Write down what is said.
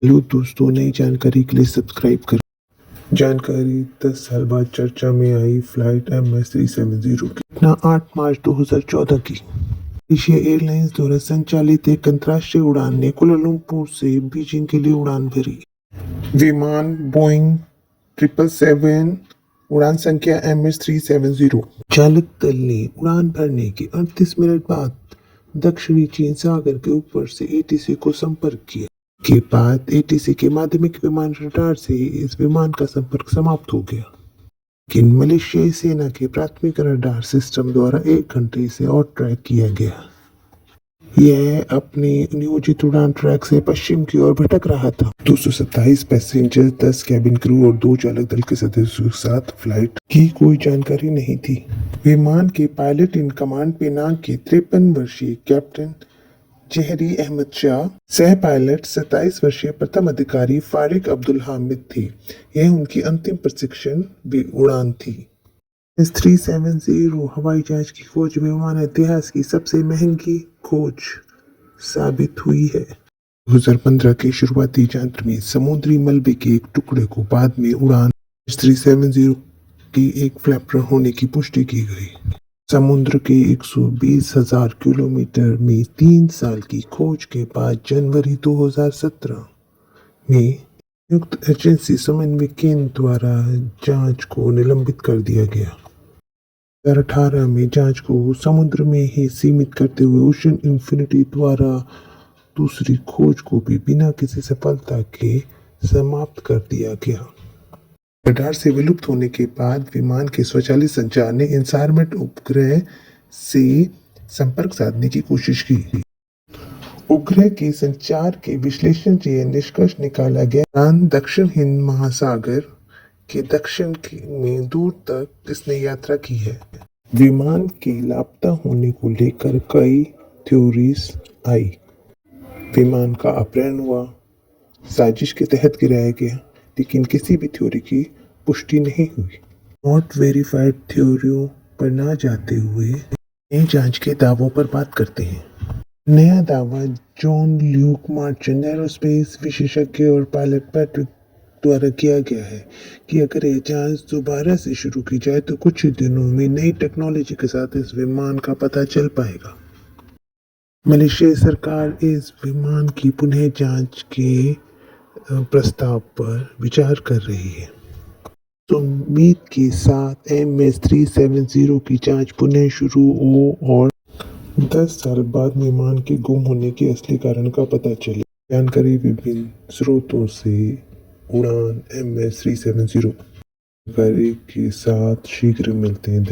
Hello दोस्तों, नई जानकारी के लिए सब्सक्राइब करें। जानकारी 10 साल बाद चर्चा में आई फ्लाइट MS-370 की घटना 8 मार्च 2014 की। एशिया एयरलाइंस द्वारा संचालित एक अंतर्राष्ट्रीय उड़ान ने कुआलालंपुर से बीजिंग के लिए उड़ान भरी। विमान बोइंग 777 उड़ान संख्या MS-370। चालक दल ने उड़ान भरने के 38 मिनट बाद दक्षिणी चीन सागर के ऊपर से ATC को संपर्क किया। के बाद ATC के माध्यमिक विमान रडार से इस विमान का संपर्क समाप्त हो गया, लेकिन मलेशियाई सेना के प्राथमिक रडार सिस्टम द्वारा 1 घंटे इसे और ट्रैक किया गया। यह अपने नियोजित उड़ान ट्रैक से पश्चिम की ओर भटक रहा था। 227 पैसेंजर, 10 कैबिन क्रू और 2 चालक दल के सदस्यों के साथ फ्लाइट की कोई जानकारी नहीं थी। विमान के पायलट इन कमांड पिनांग के 53 वर्षीय कैप्टन जहरी अहमद शाह, सह पायलट 27 वर्षीय प्रथम अधिकारी फारिक अब्दुल हामिद थे। यह उनकी अंतिम प्रशिक्षण उड़ान थी। MS-370 हवाई जहाज की खोज विमान इतिहास की सबसे महंगी खोज साबित हुई है। 2015 के शुरुआती जांच में समुद्री मलबे के एक टुकड़े को बाद में उड़ान MS-370 की एक फ्लैपर होने की पुष्टि की गई। समुद्र के 120,000 किलोमीटर में 3 साल की खोज के बाद जनवरी 2017 में संयुक्त एजेंसी समन्वय केंद्र द्वारा जांच को निलंबित कर दिया गया। 2018 में जांच को समुद्र में ही सीमित करते हुए ओशन इन्फिनिटी द्वारा दूसरी खोज को भी बिना किसी सफलता के समाप्त कर दिया गया। रडार से विलुप्त होने के बाद विमान के स्वचालित संचार ने इनसारमेंट उपग्रह से संपर्क साधने की कोशिश की। उपग्रह के संचार के विश्लेषण से यह निष्कर्ष निकाला गया दक्षिण हिंद महासागर के दक्षिण में दूर तक इसने यात्रा की है। विमान के लापता होने को लेकर कई थ्योरीज आई। विमान का अपहरण हुआ, साजिश के तहत गिराया गया, लेकिन किसी भी थ्योरी की पुष्टि नहीं हुई। नॉट वेरीफाइड थ्योरियों पर ना जाते हुए नए जांच के दावों पर बात करते हैं। नया दावा जॉन ल्यूक मार्चन एरोस्पेस विशेषज्ञ और पायलट पैट्रिक द्वारा किया गया है कि अगर यह जांच दोबारा से शुरू की जाए तो कुछ ही दिनों में नई टेक्नोलॉजी के साथ इस विमान का पता चल पाएगा। मलेशियाई सरकार इस विमान की पुनः जांच के प्रस्ताव पर विचार कर रही है। तो उम्मीद के साथ MS-370 की जांच पुनः शुरू हो और 10 साल बाद विमान के गुम होने के असली कारण का पता चले। जानकारी विभिन्न स्रोतों से उड़ान MS-370 जानकारी के साथ शीघ्र मिलते हैं।